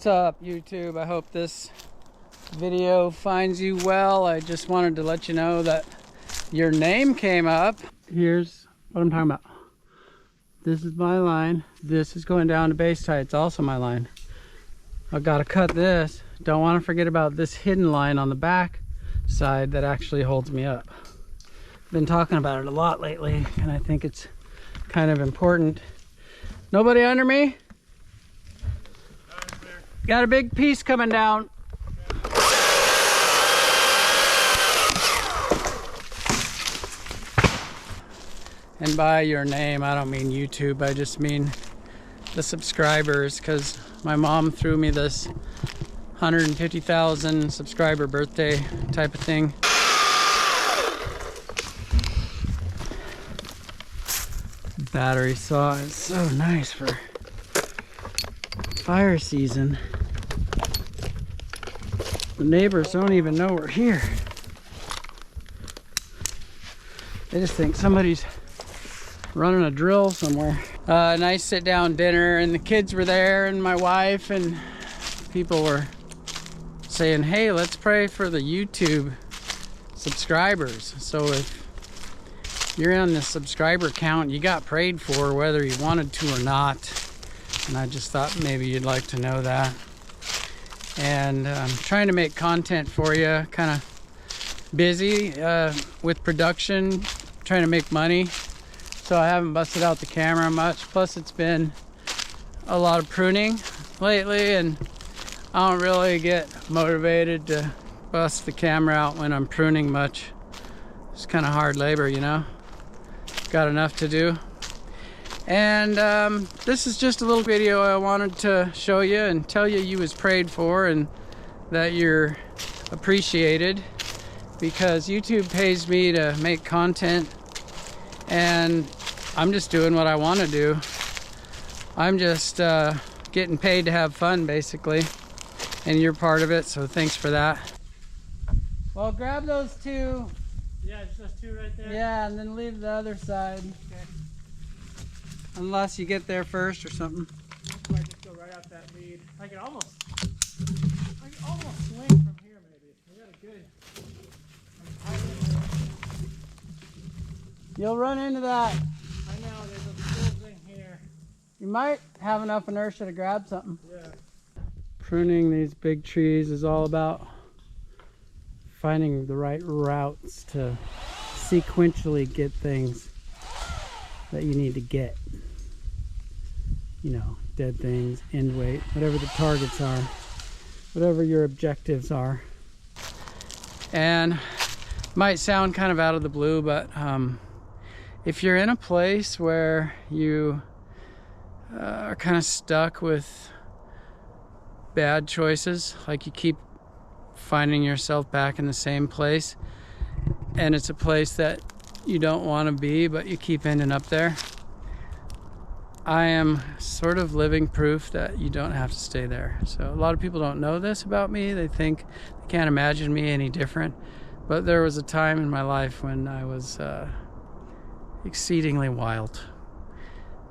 What's up, YouTube? I hope this video finds you well. I just wanted to let you know that your name came up. Here's what I'm talking about. This is my line. This is going down to base tie. It's also my line. I've got to cut this. Don't want to forget about this hidden line on the back side that actually holds me up. I've been talking about it a lot lately, and I think it's kind of important. Nobody under me? Got a big piece coming down. And by your name, I don't mean YouTube, I just mean the subscribers, because my mom threw me this 150,000 subscriber birthday type of thing. Battery saw is so nice for fire season. The neighbors don't even know we're here. They just think somebody's running a drill somewhere. Nice sit down dinner, and the kids were there and my wife, and people were saying, hey, let's pray for the YouTube subscribers. So if you're on the subscriber count, you got prayed for whether you wanted to or not. And I just thought maybe you'd like to know that. And I'm trying to make content for you, kind of busy with production, trying to make money. So I haven't busted out the camera much. Plus it's been a lot of pruning lately, and I don't really get motivated to bust the camera out when I'm pruning much. It's kind of hard labor, you know. Got enough to do. And this is just a little video I wanted to show you and tell you you was prayed for and that you're appreciated, because YouTube pays me to make content, and I'm just doing what I want to do. I'm just getting paid to have fun, basically, and you're part of it, so thanks for that. Well, grab those two. Yeah, it's just two right there. Yeah, and then leave the other side. Okay. Unless you get there first or something. I might just go right out that lead. I can almost swing from here, maybe. We got a good. You'll run into that. I know, there's a little thing here. You might have enough inertia to grab something. Yeah. Pruning these big trees is all about finding the right routes to sequentially get things that you need to get. You know, dead things, end weight, whatever the targets are, whatever your objectives are. And might sound kind of out of the blue, but if you're in a place where you are kind of stuck with bad choices, like you keep finding yourself back in the same place, and it's a place that you don't want to be, but you keep ending up there, I am sort of living proof that you don't have to stay there. So a lot of people don't know this about me. They think they can't imagine me any different. But there was a time in my life when I was exceedingly wild.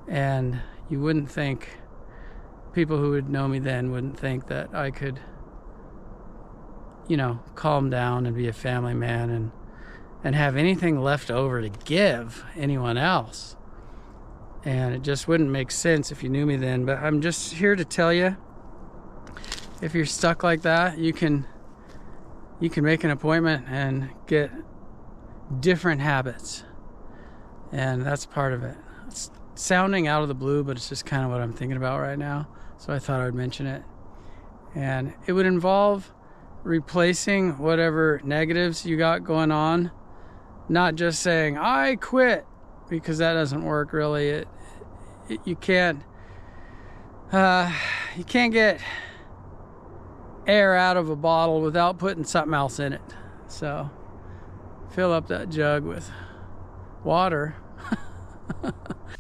And you wouldn't think, people who would know me then wouldn't think that I could, you know, calm down and be a family man and have anything left over to give anyone else. And it just wouldn't make sense if you knew me then. But I'm just here to tell you, if you're stuck like that, you can make an appointment and get different habits. And that's part of it. It's sounding out of the blue, but it's just kind of what I'm thinking about right now. So I thought I would mention it. And it would involve replacing whatever negatives you got going on. Not just saying, I quit, because that doesn't work really. You can't get air out of a bottle without putting something else in it. So fill up that jug with water.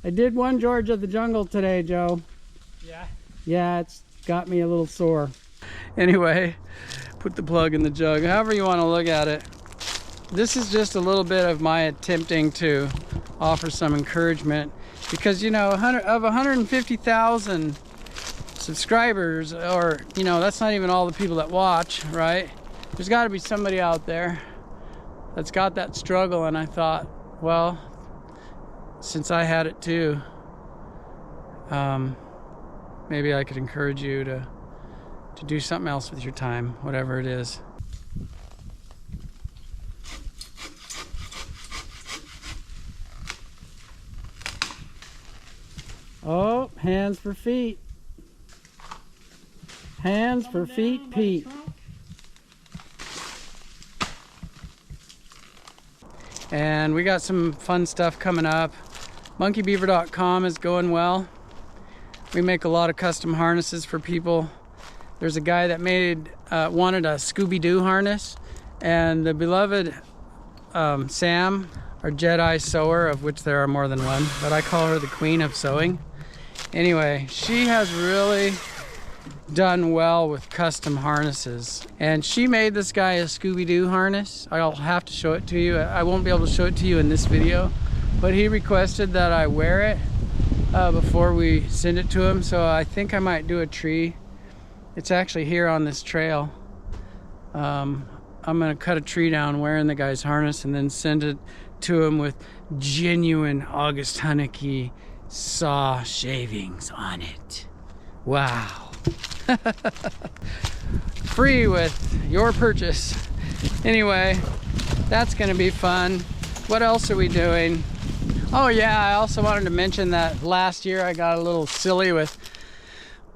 I did one George of the Jungle today, Joe. Yeah? Yeah, it's got me a little sore. Anyway, put the plug in the jug, however you want to look at it. This is just a little bit of my attempting to offer some encouragement, because, you know, of 150,000 subscribers, or, you know, that's not even all the people that watch, right? There's got to be somebody out there that's got that struggle. And I thought, well, since I had it too, maybe I could encourage you to do something else with your time, whatever it is. Oh, hands for feet. Hands for feet, Pete. And we got some fun stuff coming up. monkeybeaver.com is going well. We make a lot of custom harnesses for people. There's a guy that wanted a Scooby-Doo harness, and the beloved Sam, our Jedi sewer, of which there are more than one, but I call her the queen of sewing. Anyway, she has really done well with custom harnesses, and she made this guy a Scooby-Doo harness. I'll have to show it to you. I won't be able to show it to you in this video, but he requested that I wear it before we send it to him. So I think I might do a tree. It's actually here on this trail. I'm gonna cut a tree down wearing the guy's harness and then send it to him with genuine AugustHunicke saw shavings on it. Wow. Free with your purchase. Anyway, that's gonna be fun. What else are we doing? Oh yeah, I also wanted to mention that last year I got a little silly with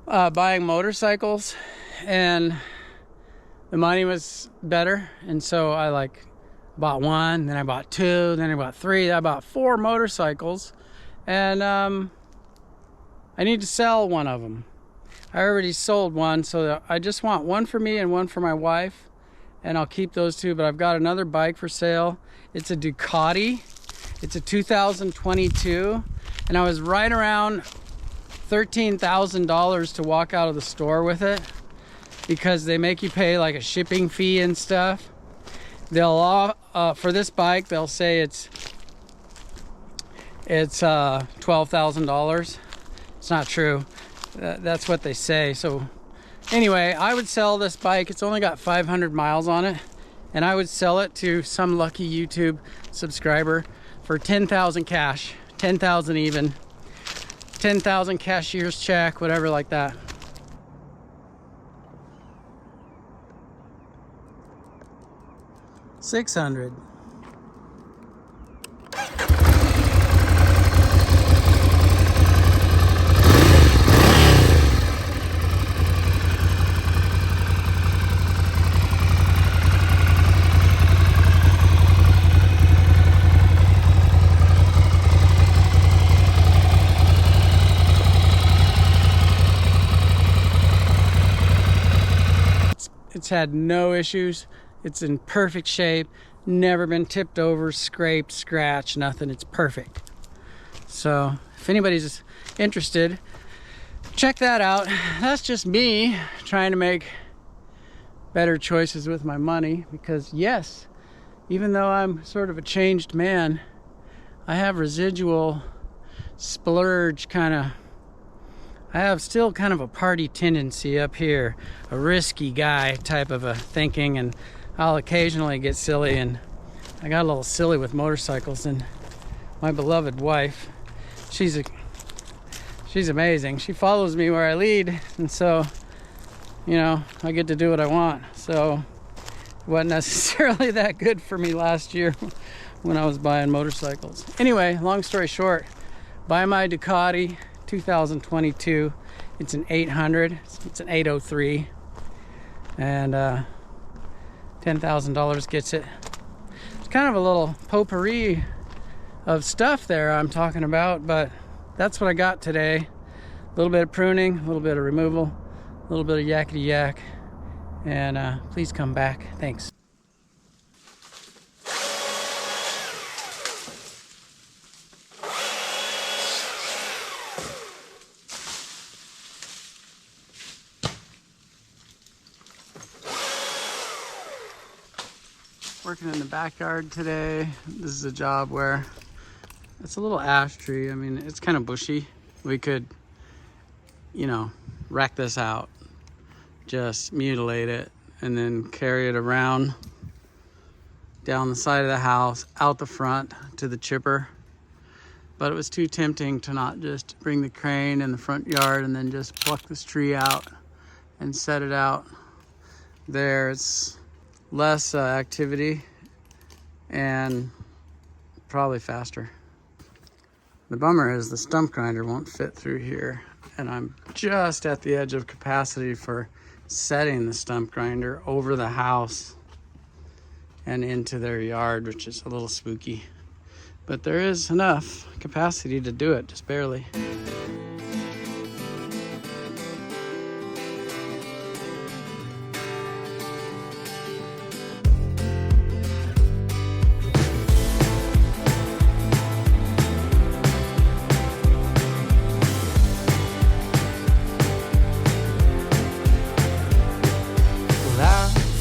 buying motorcycles, and the money was better, and so I bought one, then I bought two, then I bought three, I bought 4 motorcycles, and I need to sell one of them. I already sold one, so I just want one for me and one for my wife, and I'll keep those 2. But I've got another bike for sale. It's a Ducati. It's a 2022, and I was right around $13,000 to walk out of the store with it, because they make you pay like a shipping fee and stuff. They'll for this bike they'll say it's $12,000. It's not true. That's what they say. So anyway, I would sell this bike. It's only got 500 miles on it, and I would sell it to some lucky YouTube subscriber for 10,000 cash, 10,000 even, 10,000 cashier's check, whatever like that. $600. It's had no issues. It's in perfect shape. Never been tipped over, scraped, scratched, nothing. It's perfect. So if anybody's interested, check that out. That's just me trying to make better choices with my money, because yes, even though I'm sort of a changed man, I have residual splurge kind of. I have still kind of a party tendency up here, a risky guy type of a thinking, and I'll occasionally get silly, and I got a little silly with motorcycles. And my beloved wife, she's amazing. She follows me where I lead, and so, you know, I get to do what I want. So it wasn't necessarily that good for me last year when I was buying motorcycles. Anyway, long story short, buy my Ducati 2022. It's an 800. It's an 803, and $10,000 gets it. It's kind of a little potpourri of stuff there I'm talking about, but that's what I got today. A little bit of pruning, a little bit of removal, a little bit of yakety yak, and please come back. Thanks. Working in the backyard today. This is a job where it's a little ash tree. I mean, it's kind of bushy. We could, you know, wreck this out, just mutilate it, and then carry it around down the side of the house, out the front to the chipper. But it was too tempting to not just bring the crane in the front yard and then just pluck this tree out and set it out there. It's less activity and probably faster. The bummer is the stump grinder won't fit through here, and I'm just at the edge of capacity for setting the stump grinder over the house and into their yard, which is a little spooky. But there is enough capacity to do it, just barely.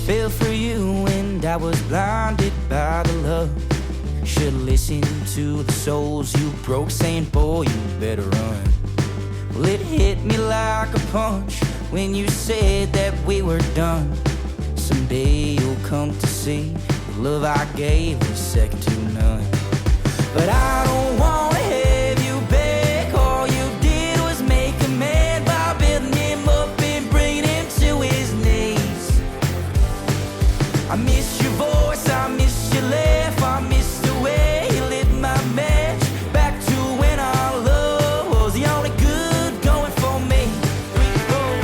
Fell for you and I was blinded by the love. Should've listened to the souls you broke, saying, boy, you better run. Well, it hit me like a punch when you said that we were done. Someday you'll come to see the love I gave was second to none. But I don't wanna have you back. All you did was make a man by building him up and bringing him to his knees. I miss your voice, I miss your laugh, I miss the way you lit my match. Back to when our love was the only good going for me. 3, 4.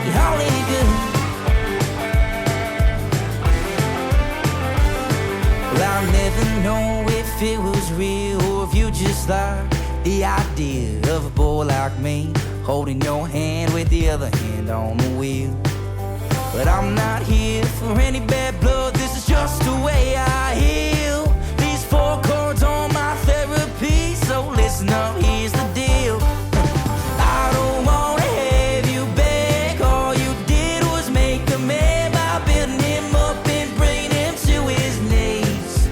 The only good. Well, I'll never know if it was real or if you just like the idea of a boy like me holding your hand with the other hand on the wheel. But I'm not here for any bad blood, this is just the way I heal. These 4 chords on my therapy, so listen up, here's the deal. I don't wanna have you back. All you did was make a man by building him up and bringing him to his knees.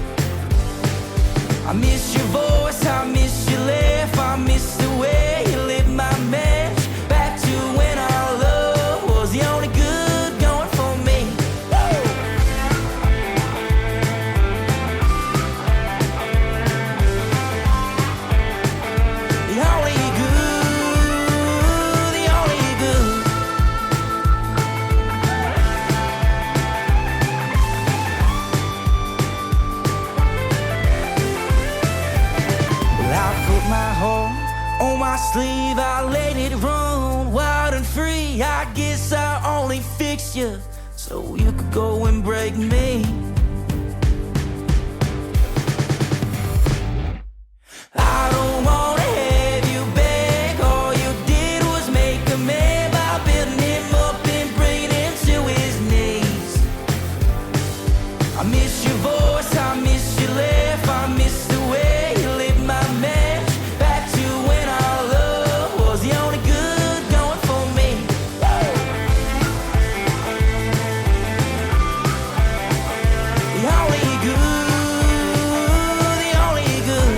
I miss your voice, I miss your laugh, I miss the way you lit my match. Back to when our love was the only good going for me. Woo! The only good, the only good. Well, I put my heart on my sleeve, I let it run wild and free. I guess I only fixed you so you could go and break me. I don't wanna have you back. All you did was make a man by building him up and bringing him to his knees. I miss your voice, I miss your laugh, I miss the way you lit my match. Back to when our love was the only good going for me. Woo! The only good, the only good.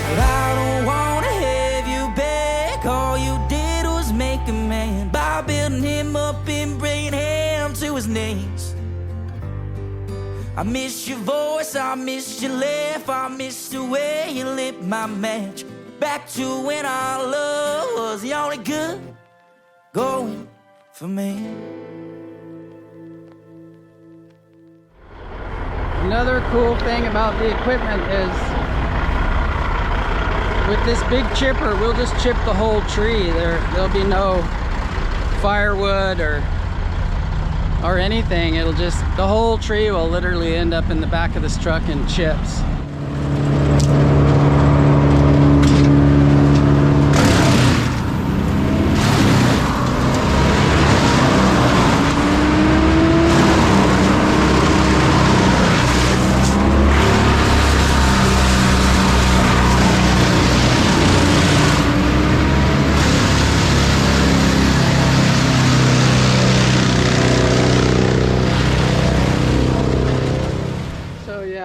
But I don't wanna have you back. All you did was make a man by building him up and bringing him to his knees. I miss your voice, I miss your laugh, I miss the way you lit my match. Back to when our love was the only good going for me. Another cool thing about the equipment is with this big chipper, we'll just chip the whole tree. There'll be no firewood or anything. It'll just, the whole tree will literally end up in the back of this truck in chips.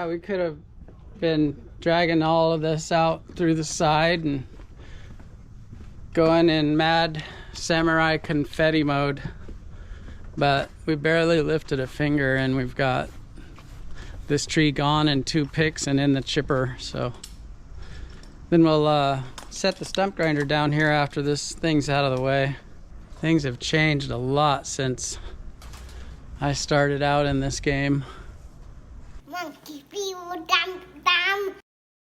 We could have been dragging all of this out through the side and going in mad samurai confetti mode. But we barely lifted a finger and we've got this tree gone and 2 picks and in the chipper. So then we'll set the stump grinder down here after this thing's out of the way. Things have changed a lot since I started out in this game. Monkey people, dum dum.